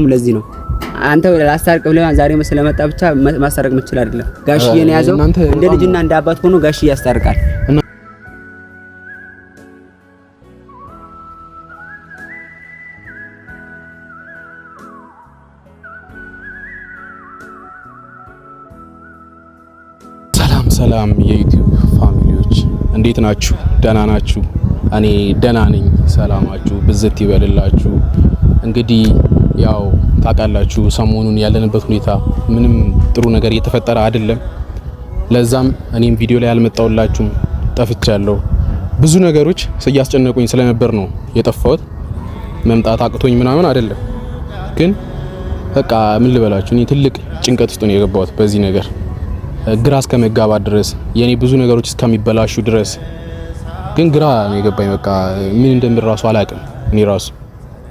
ለዚህ ነው አንተ ላስታርቅ ብለህ ዛሬ ስለመጣ ብቻ ማስታረቅ ምትችል አይደለም። ጋሽዬ ነው ያዘው እንደ ልጅና እንደ አባት ሆኖ ጋሽዬ ያስታርቃል። ሰላም የዩቲዩብ ፋሚሊዎች እንዴት ናችሁ? ደህና ናችሁ? እኔ ደህና ነኝ። ሰላማችሁ ብዝት ይበልላችሁ። እንግዲህ ያው ታውቃላችሁ ሰሞኑን ያለንበት ሁኔታ ምንም ጥሩ ነገር እየተፈጠረ አይደለም። ለዛም እኔም ቪዲዮ ላይ አልመጣሁላችሁም፣ ጠፍቻለሁ። ብዙ ነገሮች ሲያስጨነቁኝ ስለነበር ነው የጠፋሁት። መምጣት አቅቶኝ ምናምን አይደለም፣ ግን በቃ ምን ልበላችሁ እኔ ትልቅ ጭንቀት ውስጥ ነው የገባሁት በዚህ ነገር ግራ እስከ መጋባት ድረስ የኔ ብዙ ነገሮች እስከሚበላሹ ድረስ ግን ግራ ነው የገባኝ። በቃ ምን እንደምር ራሱ አላውቅም። እኔ ራሱ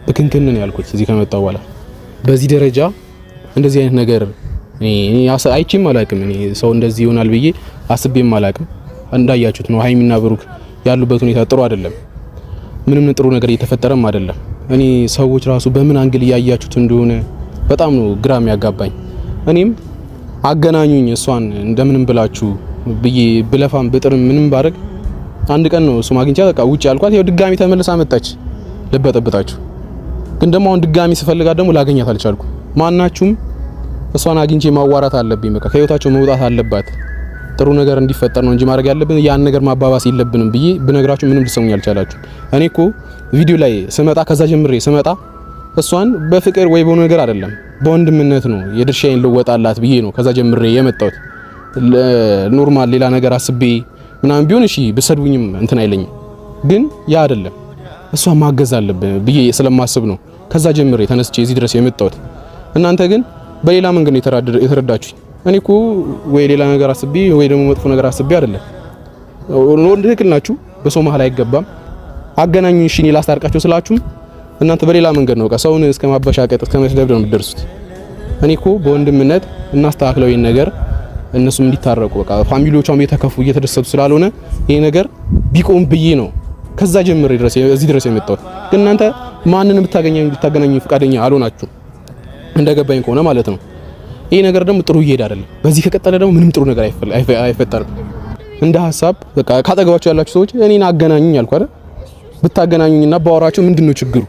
በክንክን ነው ያልኩት እዚህ ከመጣሁ በኋላ በዚህ ደረጃ እንደዚህ አይነት ነገር እኔ አይቼም አላውቅም። እኔ ሰው እንደዚህ ይሆናል ብዬ አስቤም አላውቅም። እንዳያችሁት ነው ሀይሚና ብሩክ ያሉበት ሁኔታ ጥሩ አይደለም። ምንም ጥሩ ነገር እየተፈጠረም አይደለም። እኔ ሰዎች ራሱ በምን አንግል እያያችሁት እንደሆነ በጣም ነው ግራ የሚያጋባኝ። እኔም አገናኙኝ እሷን እንደምንም ብላችሁ ብዬ ብለፋም ብጥርም ምንም ባረግ አንድ ቀን ነው እሱ ማግኘቻ በቃ ውጭ ያልኳት ይኸው ድጋሚ ተመልሳ መጣች ልበጠብጣችሁ። ግን ደግሞ አሁን ድጋሚ ስፈልጋት ደግሞ ላገኛት አልቻልኩ። ማናችሁም እሷን አግኝቼ ማዋራት አለብኝ። በቃ ከህይወታቸው መውጣት አለባት። ጥሩ ነገር እንዲፈጠር ነው እንጂ ማድረግ ያለብን ያን ነገር ማባባስ የለብንም ብዬ ብነግራችሁ ምንም ልትሰሙኝ አልቻላችሁ። እኔ እኮ ቪዲዮ ላይ ስመጣ ከዛ ጀምሬ ስመጣ እሷን በፍቅር ወይ በሆነ ነገር አይደለም በወንድምነት ነው የድርሻዬን ልወጣላት ብዬ ነው ከዛ ጀምሬ የመጣሁት። ኖርማል ሌላ ነገር አስቤ ምናምን ቢሆን እሺ በሰድቡኝም እንትን አይለኝም። ግን ያ አይደለም እሷን ማገዝ አለብን ብዬ ስለማስብ ነው ከዛ ጀምሬ ተነስቼ እዚህ ድረስ የመጣሁት። እናንተ ግን በሌላ መንገድ ነው የተረዳችሁኝ። እኔ እኮ ወይ ሌላ ነገር አስቤ ወይ ደግሞ መጥፎ ነገር አስቤ አይደለም። ትክክል ናችሁ። በሰው መሀል አይገባም። አገናኙኝ እሺ እኔ ላስታርቃቸው ስላችሁም እናንተ በሌላ መንገድ ነው ሰውን እስከ ማበሻቀጥ እስከ መስደብደብ ነው የምትደርሱት። እኔ እኮ በወንድምነት እናስተካክለው ይሄን ነገር እነሱም እንዲታረቁ በቃ ፋሚሊዎቿም እየተከፉ እየተደሰቱ ስላልሆነ ይሄ ነገር ቢቆም ብዬ ነው ከዛ ጀምሬ ድረስ እዚህ ድረስ የመጣሁት። ግን እናንተ ማንንም ብታገናኙ ፈቃደኛ አልሆናችሁ እንደገባኝ ከሆነ ማለት ነው። ይሄ ነገር ደግሞ ጥሩ እየሄደ አይደለም። በዚህ ከቀጠለ ደግሞ ምንም ጥሩ ነገር አይፈጠርም። እንደ ሀሳብ በቃ ካጠገባችሁ ያላችሁ ሰዎች እኔን አገናኙኝ አልኩ አይደል? ብታገናኙኝና ባወራችሁ ምንድነው ችግሩ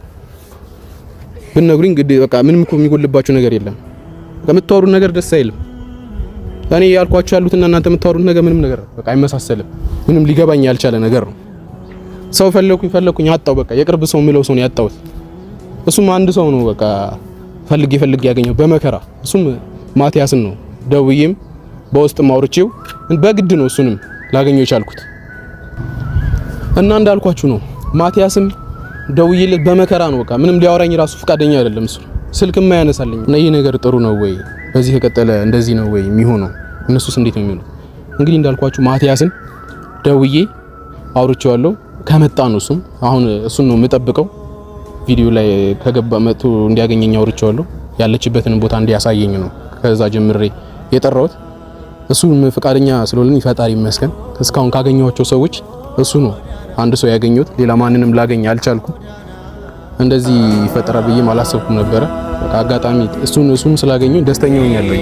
ብነግሩኝ ግድ በቃ ምንም እኮ የሚጎልባችሁ ነገር የለም። ከምታወሩት ነገር ደስ አይልም። እኔ ያልኳችሁ ያሉትና እናንተ የምታወሩት ነገር ምንም ነገር በቃ አይመሳሰልም። ምንም ሊገባኝ ያልቻለ ነገር ነው። ሰው ፈለኩኝ አጣው። በቃ የቅርብ ሰው የሚለው ሰው ነው ያጣሁት። እሱም አንድ ሰው ነው በቃ ፈልጌ ያገኘው በመከራ እሱም ማቲያስን ነው። ደውዬም በውስጥም አውርቼው በግድ ነው እሱንም ላገኘው የቻልኩት እና እንዳልኳችሁ ነው ማቲያስም ደውዬለት በመከራ ነው በቃ ምንም ሊያወራኝ ራሱ ፈቃደኛ አይደለም። እሱ ስልክም ማያነሳልኝ እና ይሄ ነገር ጥሩ ነው ወይ በዚህ ከቀጠለ እንደዚህ ነው ወይ የሚሆነው? እነሱስ እንዴት ነው የሚሆነው? እንግዲህ እንዳልኳችሁ ማቲያስን ደውዬ አውርቼዋለሁ። ከመጣ ነው እሱም አሁን እሱን ነው የምጠብቀው። ቪዲዮ ላይ ከገባ መጥቶ እንዲያገኘኝ አውርቼዋለሁ። ያለችበትን ቦታ እንዲያሳየኝ ነው ከዛ ጀምሬ የጠራሁት። እሱም ፈቃደኛ ስለሆነኝ ፈጣሪ ይመስገን። እስካሁን ካገኘኋቸው ሰዎች እሱ ነው አንድ ሰው ያገኘሁት። ሌላ ማንንም ላገኝ አልቻልኩም። እንደዚህ ይፈጠራል ብዬ አላሰብኩም ነበር። በቃ አጋጣሚ እሱን ስላገኘሁ ደስተኛ ሆኛለሁ።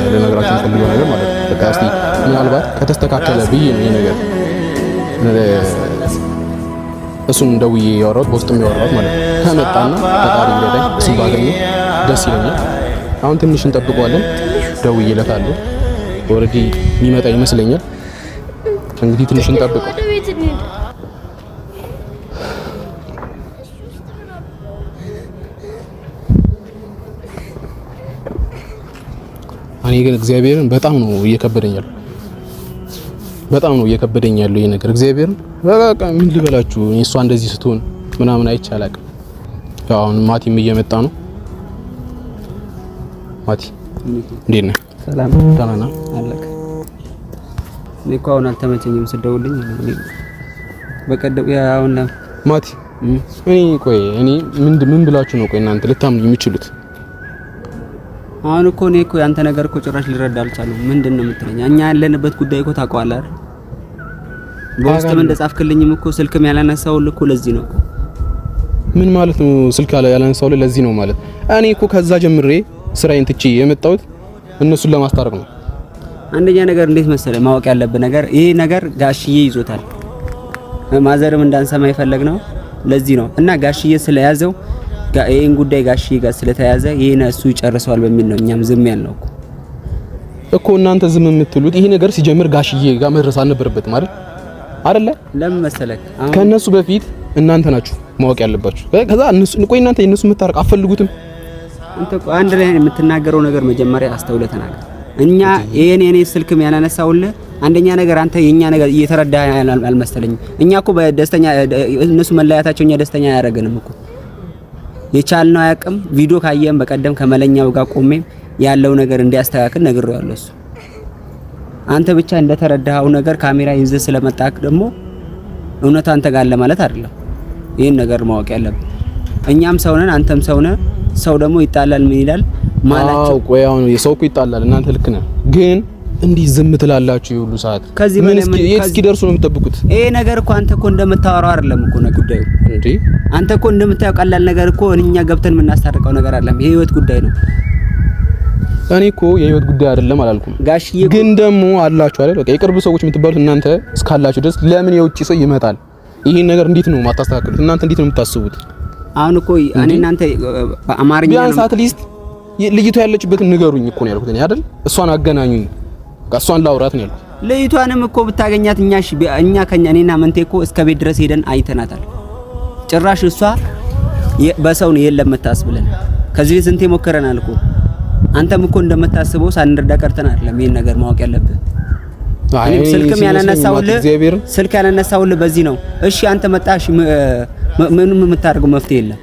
ለነገራችሁ ፈልጎ ነገር ማለት ነው። በቃ እስቲ ምናልባት ከተስተካከለ ብዬ ነው ነገር እሱን ደውዬ ያወራሁት በውስጥም ያወራሁት ማለት ነው። ከመጣና ፈጣሪ ይረዳኝ እሱን ባገኘው ደስ ይለኛል። አሁን ትንሽ እንጠብቀዋለን። ደውዬለታለሁ። ኦሬዲ የሚመጣ ይመስለኛል። እንግዲህ ትንሽ እንጠብቀው። እኔ ግን እግዚአብሔርን በጣም ነው እየከበደኝ ያለው ይሄ ነገር እግዚአብሔርን በቃ ምን ልበላችሁ እሷ እንደዚህ ስትሆን ምናምን አይቻላቅ። ያው አሁን ማቲም እየመጣ ነው። ማቲ እንዴት ነህ? ሰላም ታናና አለክ? እኔ እኮ አሁን አልተመቸኝም ስደውልኝ በቀደም ያው እና ማቲ እኔ ምን ብላችሁ ነው እናንተ ልታምኑ የምትችሉት? አሁን እኮ እኔ እኮ ያንተ ነገር እኮ ጭራሽ ልረዳ አልቻለሁ። ምንድነው የምትለኝ? እኛ ያለንበት ጉዳይ እኮ ታውቀዋለህ አይደል? በውስጥም እንደጻፍክልኝም እኮ ስልክም ያላነሳው እኮ ለዚህ ነው እኮ ምን ማለት ነው? ስልክ ያላነሳው ለዚህ ነው ማለት። እኔ እኮ ከዛ ጀምሬ ስራዬን ትቼ የመጣሁት እነሱን ለማስታረቅ ነው። አንደኛ ነገር እንዴት መሰለ ማወቅ ያለብህ ነገር ይሄ ነገር ጋሽዬ ይዞታል። ማዘርም እንዳንሰማ ይፈልግ ነው ለዚህ ነው እና ጋሽዬ ስለያዘው ይሄን ጉዳይ ጋሽዬ ጋር ስለተያዘ ይሄን እሱ ይጨርሰዋል በሚል ነው እኛም ዝም ያልነው እኮ እናንተ ዝም የምትሉት ይሄ ነገር ሲጀምር ጋሽዬ ጋር መድረስ አልነበረበት ማለት አይደለ? ለምን መሰለክ ከነሱ በፊት እናንተ ናችሁ ማወቅ ያለባችሁ። ከዛ እናንተ የነሱ መታረቅ አፈልጉትም። አንተ አንድ ላይ የምትናገረው ነገር መጀመሪያ አስተውለህ ተናገር። እኛ የኔ ስልክም ያላነሳውልህ አንደኛ ነገር አንተ የኛ ነገር እየተረዳህ አልመሰለኝም። እኛ እኮ በደስተኛ እነሱ መለያታቸው እኛ ደስተኛ አያደርገንም እኮ የቻልነው አያውቅም። ቪዲዮ ካየም በቀደም ከመለኛው ጋር ቆሜ ያለው ነገር እንዲያስተካክል ነግሬዋለሁ። እሱ አንተ ብቻ እንደተረዳኸው ነገር ካሜራ ይዘህ ስለመጣክ ደግሞ እውነት አንተ ጋር አለ ማለት አይደለም። ይሄን ነገር ማወቅ ያለብን እኛም ሰው ነን፣ አንተም ሰው ነህ። ሰው ደግሞ ይጣላል ምን ይላል ማላችሁ? ቆይ አሁን የሰው እኮ ይጣላል። እናንተ ልክ ነህ፣ ግን እንዲህ ዝም ትላላችሁ የሁሉ ሰዓት? ምን እስኪደርሱ ነው የምትጠብቁት? ይሄ ነገር እኮ አንተ እኮ እንደምታወራው አይደለም እኮ ነው ጉዳዩ እንዴ። አንተ እኮ እንደምታየው ቀላል ነገር እኮ እኛ ገብተን የምናስታርቀው ነገር አይደለም። ይሄ ህይወት ጉዳይ ነው። እኔ እኮ የህይወት ጉዳይ አይደለም አላልኩም፣ ጋሽዬ ግን ደግሞ አላችሁ አይደል? በቃ የቅርብ ሰዎች የምትባሉት እናንተ እስካላችሁ ድረስ ለምን የውጭ ሰው ይመጣል? ይሄን ነገር እንዴት ነው ማታስተካክሉት? እናንተ እንዴት ነው የምታስቡት? አሁን እኮ እኔ እናንተ በአማርኛ ቢያንስ አትሊስት ልጅቷ ያለችበትን ንገሩኝ እኮ ነው ያልኩት እኔ አይደል? እሷን አገናኙኝ፣ እሷን ላውራት ነው ያልኩት። ልጅቷንም እኮ ብታገኛት እኛ ከኛ እኔና መንቴ እኮ እስከ ቤት ድረስ ሄደን አይተናታል። ጭራሽ እሷ በሰው ነው የለም የምታስብለን። ከዚህ ስንቴ ሞከረናል እኮ። አንተም እኮ እንደምታስበው ሳንረዳ ቀርተን አይደለም። ይሄን ነገር ማወቅ ያለብህ እኔም ስልክም ያላነሳውልህ በዚህ ነው። እሺ አንተ መጣሽ ምንም የምታደርገው መፍትሄ የለም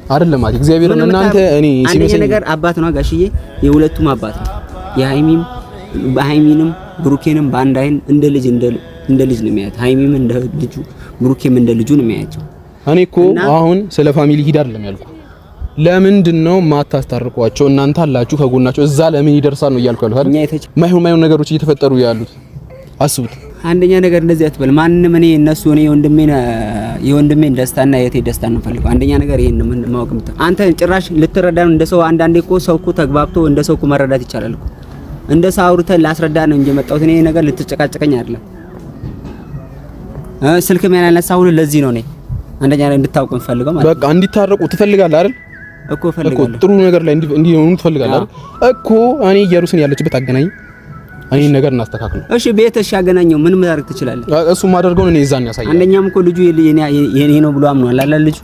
አይደለም ማለት እግዚአብሔር እናንተ እኔ ሲመሰኝ ነገር አባት ነው ጋሽዬ፣ የሁለቱም አባት ነው። በሃይሚንም ብሩኬንም በአንድ አይን እንደ ልጅ ነው የሚያዩት። ሃይሚም እንደ ልጁ ብሩኬም እንደ ልጁ ነው የሚያያቸው። እኔ እኮ አሁን ስለ ፋሚሊ ሂድ አይደለም ያልኩ። ለምንድን ነው ማታስታርቋቸው? እናንተ አላችሁ ከጎናቸው፣ እዛ ለምን ይደርሳል ነው እያልኩ ያሉት አይደል? ማይሆን ነገሮች እየተፈጠሩ ያሉት አስቡት። አንደኛ ነገር እንደዚህ አትበል። ማንንም እኔ እነሱ እኔ የወንድሜን ደስታና የቴ ደስታ ነው ፈልገው። አንደኛ ነገር ይሄን ማወቅ ምታ አንተ ጭራሽ ልትረዳን እንደ ሰው አንዳንዴ እኮ ሰው እኮ ተግባብቶ እንደ ሰው እኮ መረዳት ይቻላል እኮ። እንደ ሰው አውርተን ላስረዳ ነው እንጂ መጣሁት እኔ ነገር ልትጨቃጨቀኝ አይደለም። ስልክም ያላነሳው ለዚህ ነው እኔ አንደኛ ላይ እንድታውቁ ፈልገው ማለት በቃ እንዲታረቁ ትፈልጋለህ አይደል? እኮ ፈልጋለሁ። ጥሩ ነገር ላይ እንዲሆኑ ትፈልጋለህ አይደል? እኮ እኔ ኢየሩሳሌም ያለችበት አገናኝ አይን ነገር እናስተካክል። እሺ ቤት እሺ አገናኘው ምን ማድረግ ትችላለህ? እሱ ማደርገው ነው እዛን ያሳያል። አንደኛም እኮ ልጁ የኔ ነው ብሎ አምኗል አላ ልጁ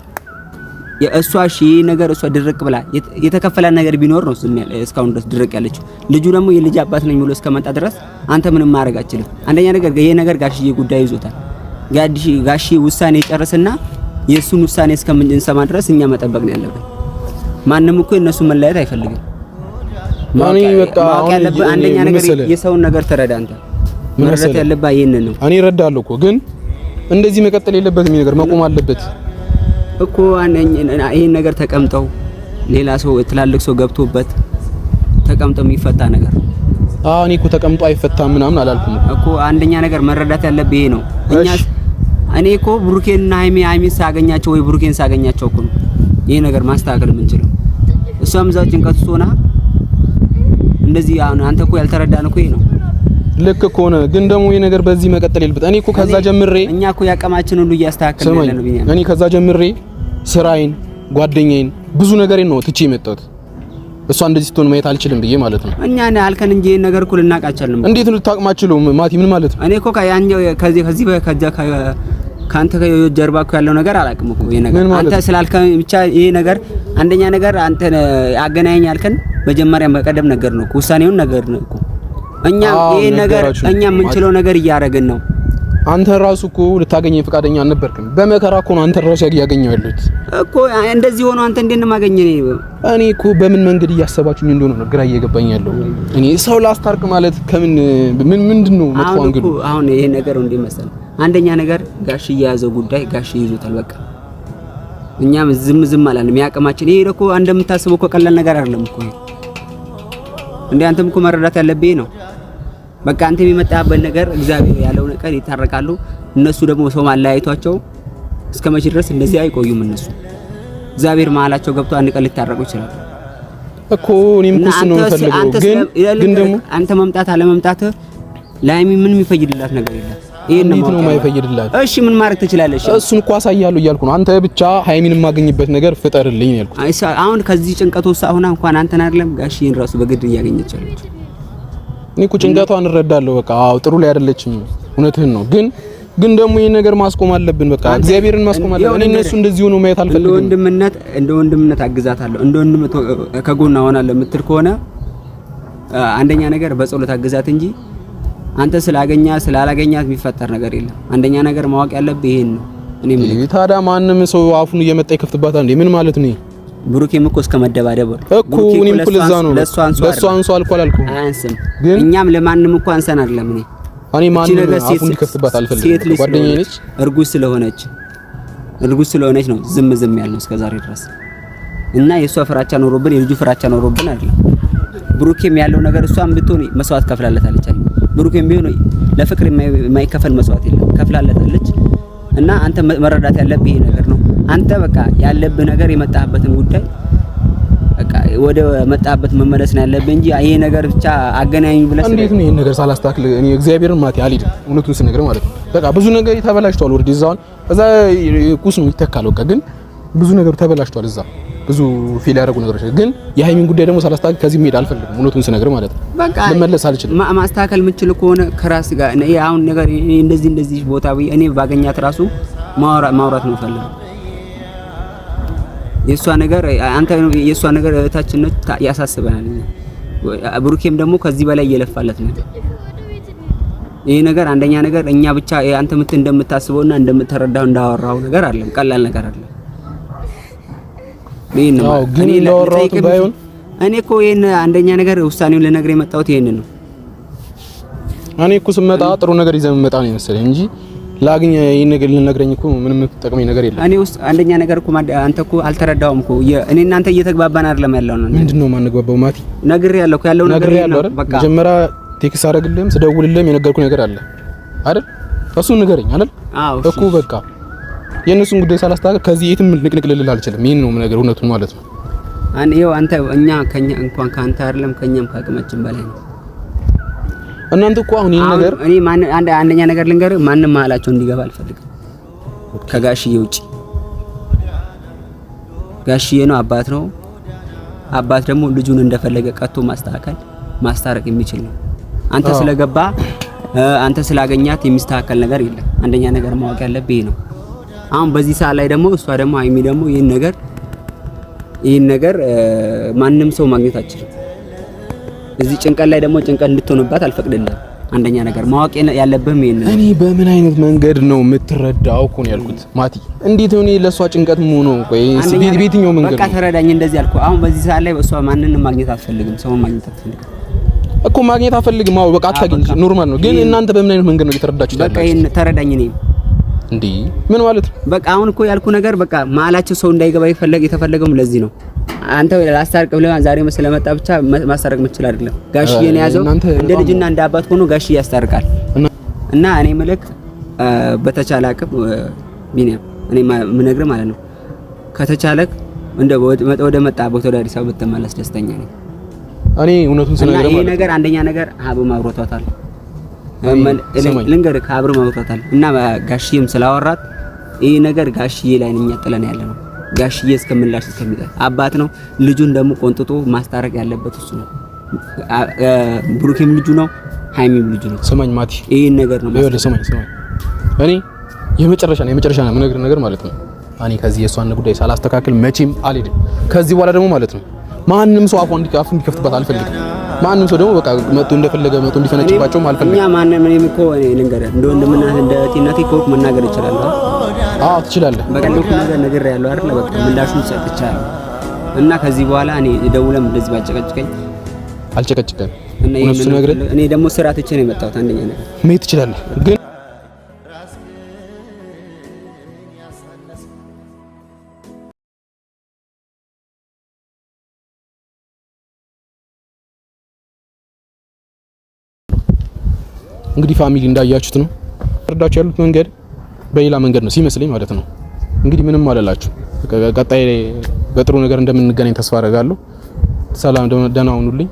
የእሷ እሺ ነገር እሷ ድርቅ ብላ የተከፈለ ነገር ቢኖር ነው እስካሁን ድረስ ድርቅ ያለችው። ልጁ ደግሞ የልጅ አባት ነኝ ብሎ እስከመጣ ድረስ አንተ ምንም ማድረግ አትችልም። አንደኛ ነገር ይሄ ነገር ጋሽዬ ጉዳይ ይዞታል። ጋሽዬ ውሳኔ ጨርስና የሱን ውሳኔ እስከምንሰማ ድረስ እኛ መጠበቅ ነው ያለብን። ማንም እኮ እነሱ መለያየት አይፈልግም። ማን በቃ አንደኛ ነገር የሰውን ነገር ተረዳ። አንተ መረዳት ያለብህ ይሄንን ነው። እኔ እረዳለሁ እኮ ግን እንደዚህ መቀጠል የለበትም። ነገር መቆም አለበት እኮ። ይሄን ነገር ተቀምጠው ሌላ ሰው ትላልቅ ሰው ገብቶበት ተቀምጠው የሚፈታ ነገር እኔ እኮ ተቀምጦ አይፈታም ምናምን አላልኩም እኮ። አንደኛ ነገር መረዳት ያለብህ ይሄ ነው። እኔ እኮ ብሩኬንና ሃይሚን ሳገኛቸው ወይ ብሩኬን ሳገኛቸው እኮ ነው ይሄ ነገር ማስተካከል የምንችለው። እሷም እዛው ጭንቀት ውስጥ ሆና እንደዚህ አንተ እኮ ያልተረዳን እኮ ይሄ ነው። ልክ እኮ ነው፣ ግን ደግሞ ይሄ ነገር በዚህ መቀጠል የለበትም። እኔ እኮ ከዛ ጀምሬ እኛ እኮ ያቀማችን ሁሉ እያስተካከልን ያለ ነው ቢኛም። እኔ ከዛ ጀምሬ ስራዬን፣ ጓደኛዬን፣ ብዙ ነገሬን ነው ትቼ የመጣሁት። እሷ እንደዚህ ስትሆን ማየት አልችልም ብዬ ማለት ነው። እኛ አልከን እንጂ ይሄን ነገር እኮ ልናቃቻለን። እንዴት ልታቅማችለው ማቲ? ምን ማለት ነው? እኔ እኮ ከዚህ ካንተ ጀርባ እኮ ያለው ነገር አላውቅም እኮ። ይሄ ነገር አንተ ስላልከኝ ብቻ ይሄ ነገር አንደኛ ነገር አንተ አገናኘኝ አልከን መጀመሪያ መቀደም ነገር ነው እኮ፣ ውሳኔውን ነገር ነው እኮ። እኛ ይሄ ነገር እኛ የምንችለው ነገር እያደረግን ነው። አንተ ራሱ እኮ ልታገኘኝ ፈቃደኛ አልነበርክም። በመከራ እኮ ነው አንተ ራሱ ያገኘው ያሉት እኮ። እንደዚህ ሆኖ አንተ እንዴት ነው ማገኘኝ? እኔ እኮ በምን መንገድ እያሰባችሁኝ እንደሆነ ነው ግራ እየገባኝ ያለው። እኔ ሰው ላስታርቅ ማለት ከምን ምንድነው መጥፎ አንግዱ? አሁን ይሄ ነገር እንዴ መሰለ፣ አንደኛ ነገር ጋሽ የያዘው ጉዳይ ጋሽ ይዞታል በቃ። እኛም ዝም አላለም። ያቀማችን ይሄ እኮ እንደምታስበው እኮ ቀላል ነገር አይደለም እኮ። እንዴ አንተም እኮ መረዳት ያለብህ ነው በቃ። አንተ የሚመጣበት ነገር እግዚአብሔር ያለው ነገር ይታረቃሉ። እነሱ ደግሞ ሰው ማለያየቷቸው እስከመቼ ድረስ እንደዚህ አይቆዩም። እነሱ እግዚአብሔር መሀላቸው ገብቶ አንድ ቀን ሊታረቁ ይችላል እኮ። እኔም እኮ ነው የምፈልገው። ግን ደግሞ አንተ መምጣት አለመምጣት ለሀይሚ ምንም የሚፈይድላት ነገር የለም። ይሄን ነው የማይፈይድላት። እሺ ምን ማድረግ ትችላለሽ? እሱን እኮ አሳያለሁ እያልኩ ነው። አንተ ብቻ ሀይሚን የማገኝበት ነገር ፍጠርልኝ ያልኩት። አሁን ከዚህ ጭንቀት ውስጥ አሁን እንኳን አንተን አይደለም ጋሽዬን ራሱ በግድ እያገኘች አለች። እኔ እኮ ጭንቀቷን እረዳለሁ። በቃ አዎ ጥሩ ላይ አይደለችም። እውነትህን ነው። ግን ደግሞ ይሄን ነገር ማስቆም አለብን። በቃ እግዚአብሔርን ማስቆም አለብን። እኔ እነሱ እንደዚህ ሆኖ ማየት አልፈልግም። እንደ ወንድምነት አግዛታለሁ፣ እንደ ወንድም ከጎን ሆናለሁ የምትል ከሆነ አንደኛ ነገር በጸሎት አግዛት እንጂ አንተ ስላላገኛት የሚፈጠር ነገር የለም። አንደኛ ነገር ማወቅ ያለብህ ይሄን ነው። እኔ ምን ታዲያ ማንም ሰው አፉን እየመጣ ይከፍትባታል እንዴ? ምን ማለት ነው? ብሩኬም እኮ እስከ መደባደብ እኮ እኔም እኮ ለዛ ነው ለሷ አንሷ አልኩ። አያንስም። እኛም ለማንም እኮ አንሰን አይደለም። እኔ ማንም አፉን እንዲከፍትባት አልፈልግም። ጓደኛዬ ነች፣ እርጉዝ ስለሆነች ነው ዝም ያልነው እስከዛሬ ድረስ እና የሷ ፍራቻ ኖሮብን የልጁ ፍራቻ ኖሮብን አይደለም። ብሩኬም ያለው ነገር እሷም ብትሆን መስዋዕት ከፍላለታለች አይደል? ብሩኬም ቢሆን ለፍቅር የማይከፈል መስዋዕት የለም ከፍላለታለች። እና አንተ መረዳት ያለብህ ይሄ ነገር ነው። አንተ በቃ ያለብህ ነገር የመጣህበትን ጉዳይ በቃ ወደ መጣህበት መመለስ ነው ያለብህ እንጂ ይሄ ነገር ብቻ አገናኝ ብለህ እንዴት ነው ይሄን ነገር ሳላስተካክል እኔ እግዚአብሔርን ማት አልሄድም። እውነቱን ስነግር ማለት ነው በቃ ብዙ ነገር ተበላሽቷል። ወርድ ይዛውን እዛ ቁስ ነው ይተካል። በቃ ግን ብዙ ነገር ተበላሽቷል። እዛ ብዙ ፊል ያደረጉ ነገሮች ግን የሃይሚን ጉዳይ ደግሞ ሳላስተካክል ከዚህ መሄድ አልፈልግም። እውነቱን ስነግር ማለት ነው በቃ ልመለስ አልችልም። ማስተካከል የምችል ከሆነ ከራስ ጋር አሁን ነገር እንደዚህ ቦታ እኔ ባገኛት ራሱ ማውራት ነው ፈልገው የሷ ነገር እህታችን ነች፣ ያሳስበናል። ብሩኬም ደግሞ ከዚህ በላይ እየለፋለት ነው። ይሄ ነገር አንደኛ ነገር እኛ ብቻ አንተ እንደምታስበውና እንደምትረዳው እንዳወራው ነገር አይደለም፣ ቀላል ነገር አይደለም። እኔ እኮ ይሄን አንደኛ ነገር ውሳኔውን ልነግር የመጣሁት ይሄንን ነው። እኔ እኮ ስመጣ ጥሩ ነገር ይዘህ መጣ ነው መሰለኝ እንጂ ላግኝ ይሄን ነገር ልነግረኝ እኮ ምንም ተጠቅመኝ ነገር የለም። እኔ ውስጥ አንደኛ ነገር እኮ አንተ እኮ አልተረዳውም እኮ እኔ እናንተ እየተግባባን አይደለም ያለው ነው። ምንድነው ማንግባባው? ማቲ ነግሬያለሁ እኮ ያለው ነገር ነው። በቃ መጀመሪያ ቴክስት አደረግልህም ስደውልልህም የነገርኩ ነገር አለ አይደል? እሱን ንገረኝ አይደል? አዎ እኮ በቃ የእነሱን ጉዳይ ሳላስተካክል ከዚህ የትም ንቅንቅ ልልህ አልችልም። ይሄን ነው ነገር እውነቱን ማለት ነው። እኛ ከኛ እንኳን ካንተ አይደለም ከኛም ካቅማችን በላይ ነው። እናንተ እኮ አሁን ይሄን ነገር እኔ አንደኛ ነገር ልንገርህ፣ ማንም መሀላቸው እንዲገባ አልፈልግም ከጋሽዬ ውጪ። ጋሽዬ ነው አባት ነው። አባት ደግሞ ልጁን እንደፈለገ ቀጥቶ ማስታረቅ የሚችል ነው። አንተ ስለገባ አንተ ስላገኛት የሚስተካከል ነገር የለም። አንደኛ ነገር ማወቅ ያለብህ ነው። አሁን በዚህ ሰዓት ላይ ደግሞ እሷ ደግሞ ሀይሚ ደግሞ ይሄን ነገር ማንም ሰው ማግኘት አይችልም። እዚህ ጭንቀት ላይ ደግሞ ጭንቀት እንድትሆንባት አልፈቅድልህም። አንደኛ ነገር ማወቅ ያለብህም ይሄን ነው። እኔ በምን አይነት መንገድ ነው የምትረዳው እኮ ነው ያልኩት። ማቲ እንዴት ነው ለሷ ጭንቀት ነው? ቆይ በየትኛው መንገድ በቃ ተረዳኝ። እንደዚህ አልኩ። አሁን በዚህ ሰዓት ላይ እሷ ማንንም ማግኘት አትፈልግም። ሰውን ማግኘት አትፈልግም እኮ ማግኘት አትፈልግም። አዎ በቃ አትፈልግም፣ ኖርማል ነው። ግን እናንተ በምን አይነት መንገድ ነው እየተረዳችሁት? በቃ ይሄን ተረዳኝ። እኔ እንዴ ምን ማለት ነው? በቃ አሁን እኮ ያልኩ ነገር በቃ መሀላቸው ሰው እንዳይገባ የተፈለገውም ለዚህ ነው። አንተ ላስታርቅ ብለህ ዛሬ ስለመጣ ብቻ ማስታረቅ የምትችል አይደለም። ጋሽዬ ነው ያዘው እንደ ልጅና እንደ አባት ሆኖ ጋሽዬ ያስታርቃል። እና እኔ መልክ በተቻለ አቅም ቢኒያም እኔ ምነግርህ ማለት ነው ከተቻለክ ወደ መጣበት ወደ አዲስ አበባ ብትመለስ ደስተኛ ነኝ። እኔ እውነቱን ስነግርህ ይሄ ነገር አንደኛ ነገር ሀብም አብሮታታል። ልንገርህ ሀብም አብሮታታል እና ጋሽዬም ስላወራት ይሄ ነገር ጋሽዬ ላይ ነኝ ጥለን ያለ ነው። ጋሽዬ እስከምላሽ እስከሚጠር አባት ነው። ልጁን ደግሞ ቆንጥጦ ማስታረቅ ያለበት እሱ ነው። ብሩኬም ልጁ ነው፣ ሃይሚም ልጁ ነው። ስማኝ ማቲ፣ ይሄን ነገር ነው ማለት ስማኝ። እኔ የመጨረሻ ነው የምነግርህ ነገር ማለት ነው። እኔ ከዚህ የሷን ጉዳይ ሳላስተካክል መቼም አልሄድም። ከዚህ በኋላ ደግሞ ማለት ነው ማንም ሰው አፉን እንዲከፍትባት አልፈልግም። ማንም ሰው ደግሞ በቃ መጥቶ እንደፈለገ መጥቶ እንዲፈነጭባቸውም አልፈልግም። እኛ ማንም እኔም እኮ ልንገርህ እንደ ወንድምና እንደ ቲናቴ እኮ መናገር ይችላል። አዎ ትችላለህ። በቃ ነገር ነግሬሃለሁ አይደል? በቃ ምላሹን ሰጥቻለሁ። እና ከዚህ በኋላ እኔ ደውለም እንደዚህ ባጨቀጭቀኝ አልጨቀጭቀም። እኔ ደግሞ ስራ ትቼ ነው የመጣሁት። አንደኛ ነገር መሄድ ትችላለህ ግን እንግዲህ ፋሚሊ እንዳያችሁት ነው። ረዳችሁ ያሉት መንገድ በሌላ መንገድ ነው ሲመስለኝ ማለት ነው። እንግዲህ ምንም አላላችሁ ቀጣይ በጥሩ ነገር እንደምንገናኝ ተስፋ አደርጋለሁ። ሰላም ደህና ሁኑልኝ።